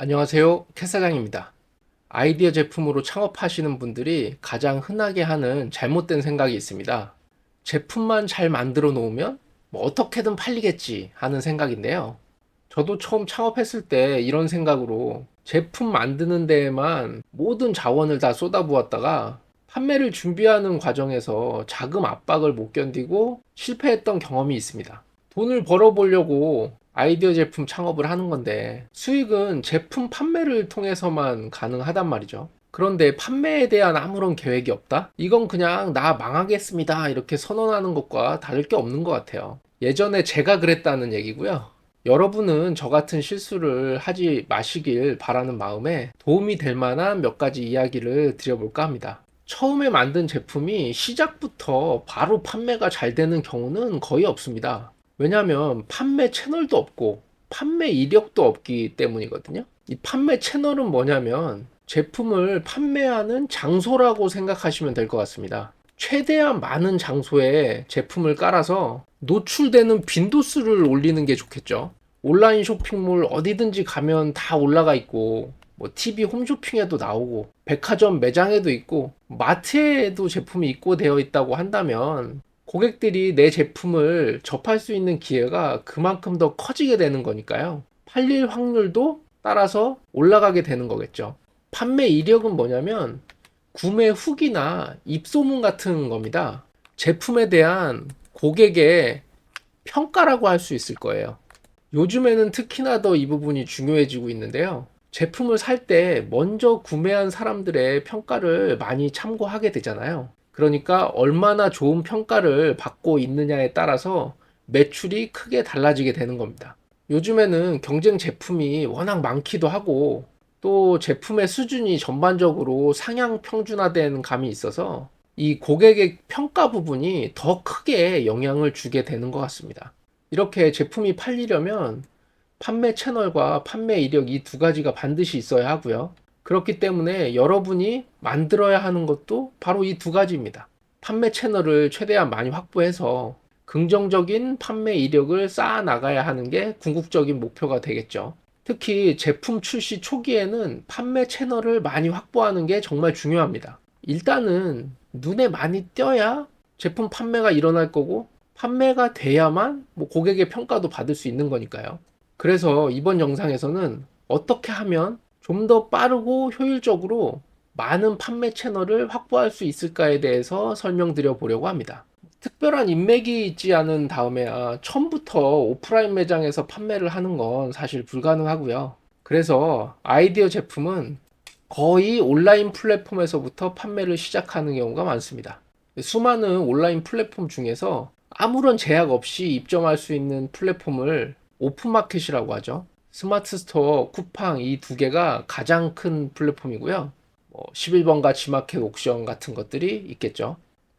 안녕하세요. 캐사장입니다. 아이디어 제품으로 창업하시는 분들이 가장 흔하게 하는 잘못된 생각이 있습니다. 제품만 잘 만들어 놓으면 뭐 어떻게든 팔리겠지 하는 생각인데요. 저도 처음 창업했을 때 이런 생각으로 제품 만드는 데에만 모든 자원을 다 쏟아부었다가 판매를 준비하는 과정에서 자금 압박을 못 견디고 실패했던 경험이 있습니다. 돈을 벌어보려고 아이디어 제품 창업을 하는 건데 수익은 제품 판매를 통해서만 가능하단 말이죠. 그런데 판매에 대한 아무런 계획이 없다? 이건 그냥 나 망하겠습니다. 이렇게 선언하는 것과 다를 게 없는 것 같아요. 예전에 제가 그랬다는 얘기고요. 여러분은 저 같은 실수를 하지 마시길 바라는 마음에 도움이 될 만한 몇 가지 이야기를 드려볼까 합니다. 처음에 만든 제품이 시작부터 바로 판매가 잘 되는 경우는 거의 없습니다. 왜냐하면 판매 채널도 없고 판매 이력도 없기 때문이거든요. 이 판매 채널은 뭐냐면 제품을 판매하는 장소라고 생각하시면 될 것 같습니다. 최대한 많은 장소에 제품을 깔아서 노출되는 빈도수를 올리는 게 좋겠죠. 온라인 쇼핑몰 어디든지 가면 다 올라가 있고 뭐 TV 홈쇼핑에도 나오고 백화점 매장에도 있고 마트에도 제품이 입고되어 있다고 한다면 고객들이 내 제품을 접할 수 있는 기회가 그만큼 더 커지게 되는 거니까요. 팔릴 확률도 따라서 올라가게 되는 거겠죠. 판매 이력은 뭐냐면 구매 후기나 입소문 같은 겁니다. 제품에 대한 고객의 평가라고 할 수 있을 거예요. 요즘에는 특히나 더 이 부분이 중요해지고 있는데요. 제품을 살 때 먼저 구매한 사람들의 평가를 많이 참고하게 되잖아요. 그러니까 얼마나 좋은 평가를 받고 있느냐에 따라서 매출이 크게 달라지게 되는 겁니다. 요즘에는 경쟁 제품이 워낙 많기도 하고 또 제품의 수준이 전반적으로 상향 평준화된 감이 있어서 이 고객의 평가 부분이 더 크게 영향을 주게 되는 것 같습니다. 이렇게 제품이 팔리려면 판매 채널과 판매 이력 이 두 가지가 반드시 있어야 하고요. 그렇기 때문에 여러분이 만들어야 하는 것도 바로 이 두 가지입니다. 판매 채널을 최대한 많이 확보해서 긍정적인 판매 이력을 쌓아 나가야 하는 게 궁극적인 목표가 되겠죠. 특히 제품 출시 초기에는 판매 채널을 많이 확보하는 게 정말 중요합니다. 일단은 눈에 많이 띄어야 제품 판매가 일어날 거고 판매가 돼야만 뭐 고객의 평가도 받을 수 있는 거니까요. 그래서 이번 영상에서는 어떻게 하면 좀 더 빠르고 효율적으로 많은 판매 채널을 확보할 수 있을까에 대해서 설명드려 보려고 합니다. 특별한 인맥이 있지 않은 다음에 처음부터 오프라인 매장에서 판매를 하는 건 사실 불가능하고요. 그래서 아이디어 제품은 거의 온라인 플랫폼에서부터 판매를 시작하는 경우가 많습니다. 수많은 온라인 플랫폼 중에서 아무런 제약 없이 입점할 수 있는 플랫폼을 오픈마켓이라고 하죠. 스마트 스토어, 쿠팡 이 두 개가 가장 큰 플랫폼이고요. 11번가 지마켓 옥션 같은 것들이 있겠죠.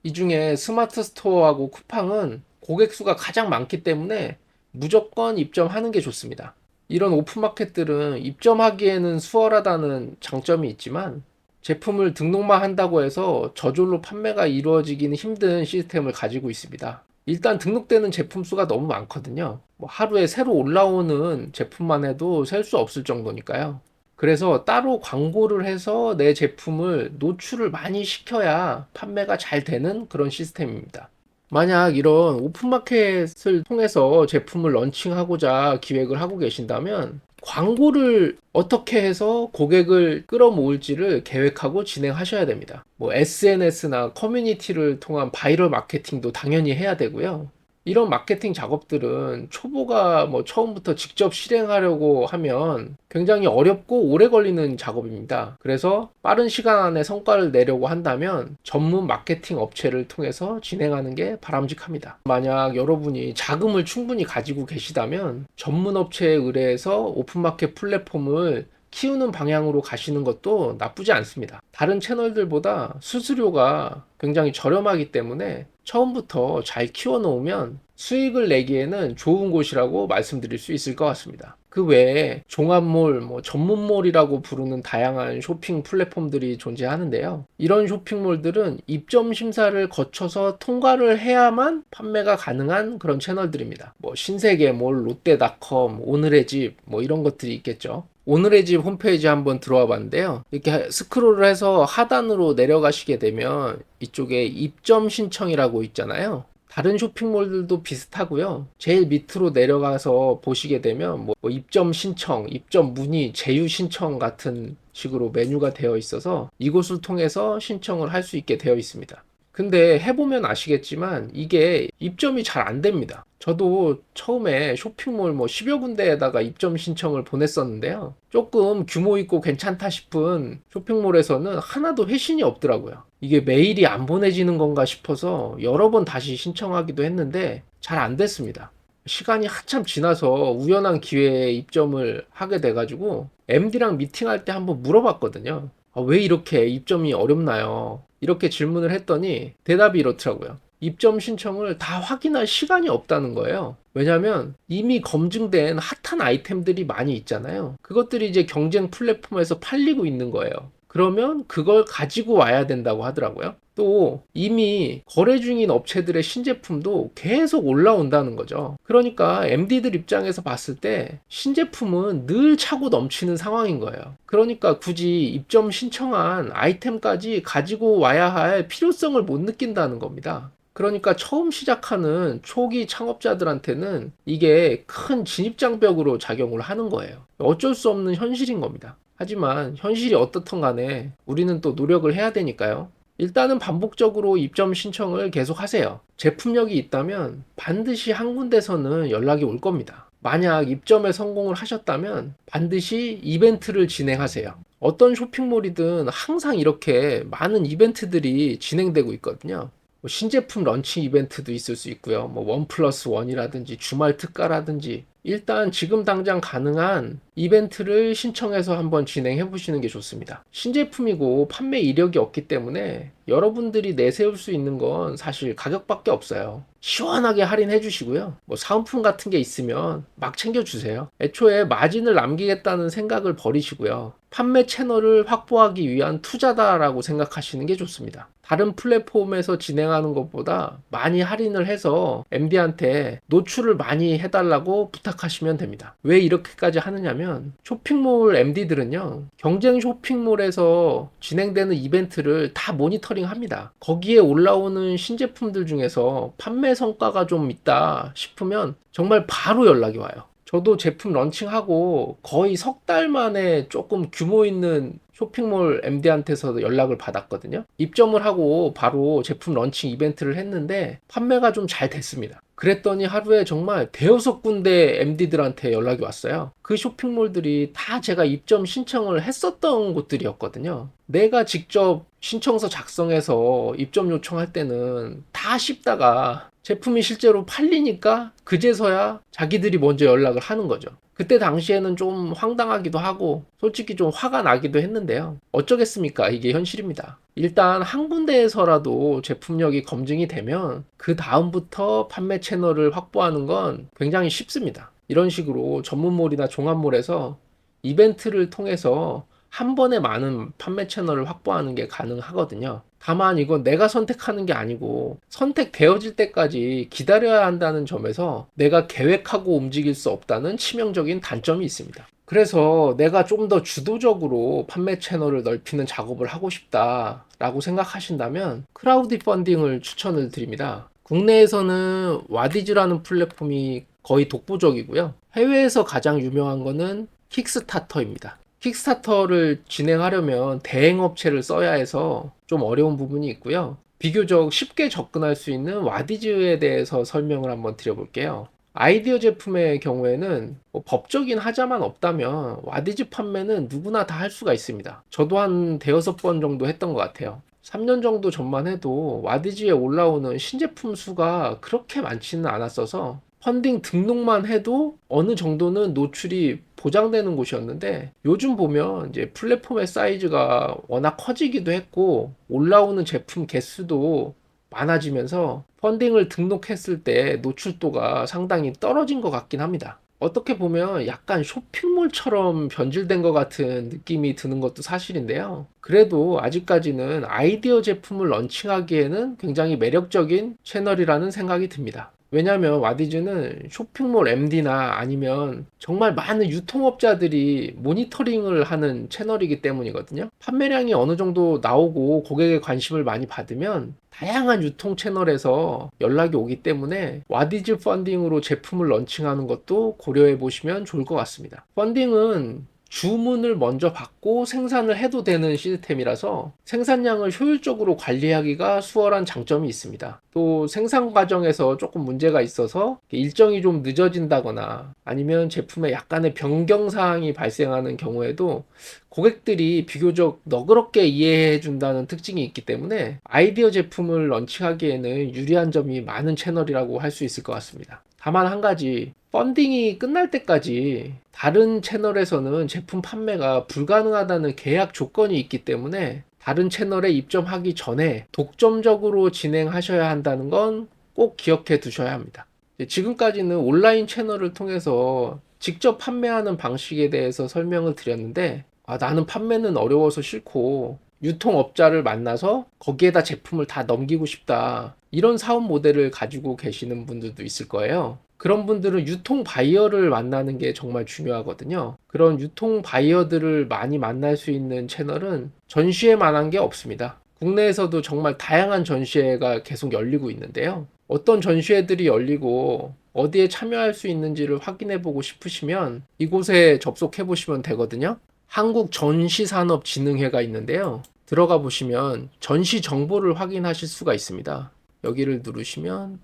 이 중에 스마트 스토어하고 쿠팡은 고객 수가 가장 많기 때문에 무조건 입점하는 게 좋습니다. 이런 오픈마켓들은 입점하기에는 수월하다는 장점이 있지만 제품을 등록만 한다고 해서 저절로 판매가 이루어지기는 힘든 시스템을 가지고 있습니다. 일단 등록되는 제품 수가 너무 많거든요. 하루에 새로 올라오는 제품만 해도 셀 수 없을 정도니까요. 그래서 따로 광고를 해서 내 제품을 노출을 많이 시켜야 판매가 잘 되는 그런 시스템입니다. 만약 이런 오픈마켓을 통해서 제품을 런칭하고자 기획을 하고 계신다면 광고를 어떻게 해서 고객을 끌어모을지를 계획하고 진행하셔야 됩니다. SNS나 커뮤니티를 통한 바이럴 마케팅도 당연히 해야 되고요. 이런 마케팅 작업들은 초보가 처음부터 직접 실행하려고 하면 굉장히 어렵고 오래 걸리는 작업입니다. 그래서 빠른 시간 안에 성과를 내려고 한다면 전문 마케팅 업체를 통해서 진행하는 게 바람직합니다. 만약 여러분이 자금을 충분히 가지고 계시다면 전문 업체에 의뢰해서 오픈마켓 플랫폼을 키우는 방향으로 가시는 것도 나쁘지 않습니다. 다른 채널들보다 수수료가 굉장히 저렴하기 때문에 처음부터 잘 키워 놓으면 수익을 내기에는 좋은 곳이라고 말씀드릴 수 있을 것 같습니다. 그 외에 종합몰, 전문몰이라고 부르는 다양한 쇼핑 플랫폼들이 존재하는데요. 이런 쇼핑몰들은 입점 심사를 거쳐서 통과를 해야만 판매가 가능한 그런 채널들입니다. 신세계몰, 롯데닷컴, 오늘의 집, 이런 것들이 있겠죠. 오늘의 집 홈페이지 한번 들어와 봤는데요. 이렇게 스크롤을 해서 하단으로 내려가시게 되면 이쪽에 입점 신청이라고 있잖아요. 다른 쇼핑몰들도 비슷하고요. 제일 밑으로 내려가서 보시게 되면 입점 신청, 입점 문의, 제휴 신청 같은 식으로 메뉴가 되어 있어서 이곳을 통해서 신청을 할 수 있게 되어 있습니다. 근데 해보면 아시겠지만 이게 입점이 잘 안 됩니다. 저도 처음에 쇼핑몰 10여 군데에다가 입점 신청을 보냈었는데요. 조금 규모 있고 괜찮다 싶은 쇼핑몰에서는 하나도 회신이 없더라고요. 이게 메일이 안 보내지는 건가 싶어서 여러 번 다시 신청하기도 했는데 잘 안 됐습니다. 시간이 한참 지나서 우연한 기회에 입점을 하게 돼가지고 MD랑 미팅할 때 한번 물어봤거든요. 왜 이렇게 입점이 어렵나요? 이렇게 질문을 했더니 대답이 이렇더라고요. 입점 신청을 다 확인할 시간이 없다는 거예요. 왜냐하면 이미 검증된 핫한 아이템들이 많이 있잖아요. 그것들이 이제 경쟁 플랫폼에서 팔리고 있는 거예요. 그러면 그걸 가지고 와야 된다고 하더라고요. 또 이미 거래 중인 업체들의 신제품도 계속 올라온다는 거죠. 그러니까 MD들 입장에서 봤을 때 신제품은 늘 차고 넘치는 상황인 거예요. 그러니까 굳이 입점 신청한 아이템까지 가지고 와야 할 필요성을 못 느낀다는 겁니다. 그러니까 처음 시작하는 초기 창업자들한테는 이게 큰 진입장벽으로 작용을 하는 거예요. 어쩔 수 없는 현실인 겁니다. 하지만 현실이 어떻든 간에 우리는 또 노력을 해야 되니까요. 일단은 반복적으로 입점 신청을 계속 하세요. 제품력이 있다면 반드시 한 군데서는 연락이 올 겁니다. 만약 입점에 성공을 하셨다면 반드시 이벤트를 진행하세요. 어떤 쇼핑몰이든 항상 이렇게 많은 이벤트들이 진행되고 있거든요. 신제품 런칭 이벤트도 있을 수 있고요. 1+1이라든지 주말 특가라든지 일단 지금 당장 가능한 이벤트를 신청해서 한번 진행해 보시는 게 좋습니다. 신제품이고 판매 이력이 없기 때문에 여러분들이 내세울 수 있는 건 사실 가격밖에 없어요. 시원하게 할인해 주시고요. 사은품 같은 게 있으면 막 챙겨 주세요. 애초에 마진을 남기겠다는 생각을 버리시고요. 판매 채널을 확보하기 위한 투자다라고 생각하시는 게 좋습니다. 다른 플랫폼에서 진행하는 것보다 많이 할인을 해서 MD한테 노출을 많이 해달라고 부탁하시면 됩니다. 왜 이렇게까지 하느냐면 쇼핑몰 MD들은요, 경쟁 쇼핑몰에서 진행되는 이벤트를 다 모니터링 합니다. 거기에 올라오는 신제품들 중에서 판매 성과가 좀 있다 싶으면 정말 바로 연락이 와요. 저도 제품 런칭하고 거의 석 달 만에 조금 규모 있는 쇼핑몰 MD한테서 연락을 받았거든요. 입점을 하고 바로 제품 런칭 이벤트를 했는데 판매가 좀 잘 됐습니다. 그랬더니 하루에 정말 대여섯 군데 MD들한테 연락이 왔어요. 그 쇼핑몰들이 다 제가 입점 신청을 했었던 곳들이었거든요. 내가 직접 신청서 작성해서 입점 요청할 때는 다 씹다가 제품이 실제로 팔리니까 그제서야 자기들이 먼저 연락을 하는 거죠. 그때 당시에는 좀 황당하기도 하고 솔직히 좀 화가 나기도 했는데요. 어쩌겠습니까? 이게 현실입니다. 일단 한 군데에서라도 제품력이 검증이 되면 그 다음부터 판매 채널을 확보하는 건 굉장히 쉽습니다. 이런 식으로 전문몰이나 종합몰에서 이벤트를 통해서 한 번에 많은 판매 채널을 확보하는 게 가능하거든요. 다만 이건 내가 선택하는 게 아니고 선택되어질 때까지 기다려야 한다는 점에서 내가 계획하고 움직일 수 없다는 치명적인 단점이 있습니다. 그래서 내가 좀 더 주도적으로 판매 채널을 넓히는 작업을 하고 싶다라고 생각하신다면 크라우드 펀딩을 추천을 드립니다. 국내에서는 와디즈라는 플랫폼이 거의 독보적이고요. 해외에서 가장 유명한 거는 킥스타터입니다. 킥스타터를 진행하려면 대행업체를 써야 해서 좀 어려운 부분이 있고요. 비교적 쉽게 접근할 수 있는 와디즈에 대해서 설명을 한번 드려볼게요. 아이디어 제품의 경우에는 법적인 하자만 없다면 와디즈 판매는 누구나 다 할 수가 있습니다. 저도 한 대여섯 번 정도 했던 것 같아요. 3년 정도 전만 해도 와디즈에 올라오는 신제품 수가 그렇게 많지는 않았어서 펀딩 등록만 해도 어느 정도는 노출이 보장되는 곳이었는데 요즘 보면 이제 플랫폼의 사이즈가 워낙 커지기도 했고 올라오는 제품 개수도 많아지면서 펀딩을 등록했을 때 노출도가 상당히 떨어진 것 같긴 합니다. 어떻게 보면 약간 쇼핑몰처럼 변질된 것 같은 느낌이 드는 것도 사실인데요. 그래도 아직까지는 아이디어 제품을 런칭하기에는 굉장히 매력적인 채널이라는 생각이 듭니다. 왜냐하면 와디즈는 쇼핑몰 MD나 아니면 정말 많은 유통업자들이 모니터링을 하는 채널이기 때문이거든요. 판매량이 어느 정도 나오고 고객의 관심을 많이 받으면 다양한 유통 채널에서 연락이 오기 때문에 와디즈 펀딩으로 제품을 런칭하는 것도 고려해 보시면 좋을 것 같습니다. 펀딩은 주문을 먼저 받고 생산을 해도 되는 시스템이라서 생산량을 효율적으로 관리하기가 수월한 장점이 있습니다. 또 생산 과정에서 조금 문제가 있어서 일정이 좀 늦어진다거나 아니면 제품에 약간의 변경 사항이 발생하는 경우에도 고객들이 비교적 너그럽게 이해해 준다는 특징이 있기 때문에 아이디어 제품을 런칭하기에는 유리한 점이 많은 채널이라고 할 수 있을 것 같습니다. 다만 한 가지, 펀딩이 끝날 때까지 다른 채널에서는 제품 판매가 불가능하다는 계약 조건이 있기 때문에 다른 채널에 입점하기 전에 독점적으로 진행하셔야 한다는 건 꼭 기억해 두셔야 합니다. 지금까지는 온라인 채널을 통해서 직접 판매하는 방식에 대해서 설명을 드렸는데, 나는 판매는 어려워서 싫고 유통업자를 만나서 거기에다 제품을 다 넘기고 싶다, 이런 사업 모델을 가지고 계시는 분들도 있을 거예요. 그런 분들은 유통 바이어를 만나는 게 정말 중요하거든요. 그런 유통 바이어들을 많이 만날 수 있는 채널은 전시회만한 게 없습니다. 국내에서도 정말 다양한 전시회가 계속 열리고 있는데요. 어떤 전시회들이 열리고 어디에 참여할 수 있는지를 확인해 보고 싶으시면 이곳에 접속해 보시면 되거든요. 한국전시산업진흥회가 있는데요. 들어가 보시면 전시 정보를 확인하실 수가 있습니다. 여기를 누르시면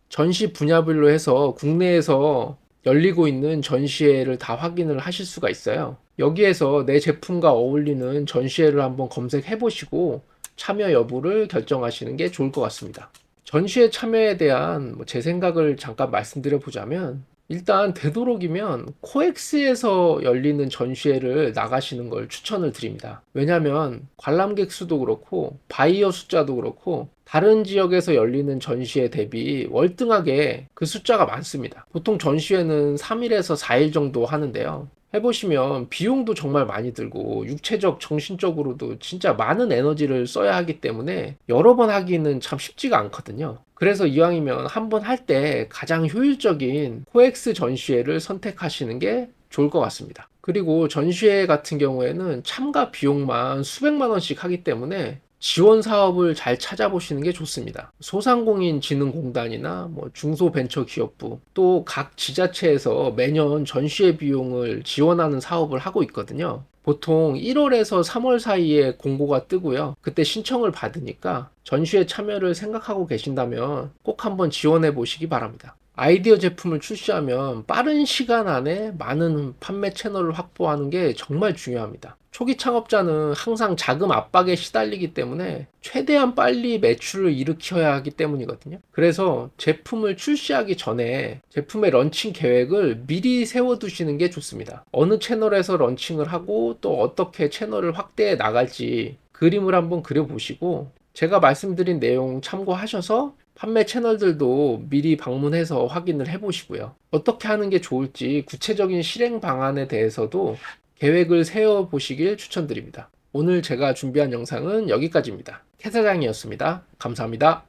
전시 분야별로 해서 국내에서 열리고 있는 전시회를 다 확인을 하실 수가 있어요. 여기에서 내 제품과 어울리는 전시회를 한번 검색해 보시고 참여 여부를 결정하시는 게 좋을 것 같습니다. 전시회 참여에 대한 제 생각을 잠깐 말씀드려 보자면, 일단 되도록이면 코엑스에서 열리는 전시회를 나가시는 걸 추천을 드립니다. 왜냐하면 관람객 수도 그렇고 바이어 숫자도 그렇고 다른 지역에서 열리는 전시회 대비 월등하게 그 숫자가 많습니다. 보통 전시회는 3일에서 4일 정도 하는데요. 해보시면 비용도 정말 많이 들고 육체적, 정신적으로도 진짜 많은 에너지를 써야 하기 때문에 여러 번 하기는 참 쉽지가 않거든요. 그래서 이왕이면 한 번 할 때 가장 효율적인 코엑스 전시회를 선택하시는 게 좋을 것 같습니다. 그리고 전시회 같은 경우에는 참가 비용만 수백만 원씩 하기 때문에 지원 사업을 잘 찾아보시는 게 좋습니다. 소상공인진흥공단이나 중소벤처기업부, 또 각 지자체에서 매년 전시회 비용을 지원하는 사업을 하고 있거든요. 보통 1월에서 3월 사이에 공고가 뜨고요. 그때 신청을 받으니까 전시회 참여를 생각하고 계신다면 꼭 한번 지원해 보시기 바랍니다. 아이디어 제품을 출시하면 빠른 시간 안에 많은 판매 채널을 확보하는 게 정말 중요합니다. 초기 창업자는 항상 자금 압박에 시달리기 때문에 최대한 빨리 매출을 일으켜야 하기 때문이거든요. 그래서 제품을 출시하기 전에 제품의 런칭 계획을 미리 세워두시는 게 좋습니다. 어느 채널에서 런칭을 하고 또 어떻게 채널을 확대해 나갈지 그림을 한번 그려보시고, 제가 말씀드린 내용 참고하셔서 판매 채널들도 미리 방문해서 확인을 해보시고요. 어떻게 하는 게 좋을지 구체적인 실행 방안에 대해서도 계획을 세워보시길 추천드립니다. 오늘 제가 준비한 영상은 여기까지입니다. 캐 사장이었습니다. 감사합니다.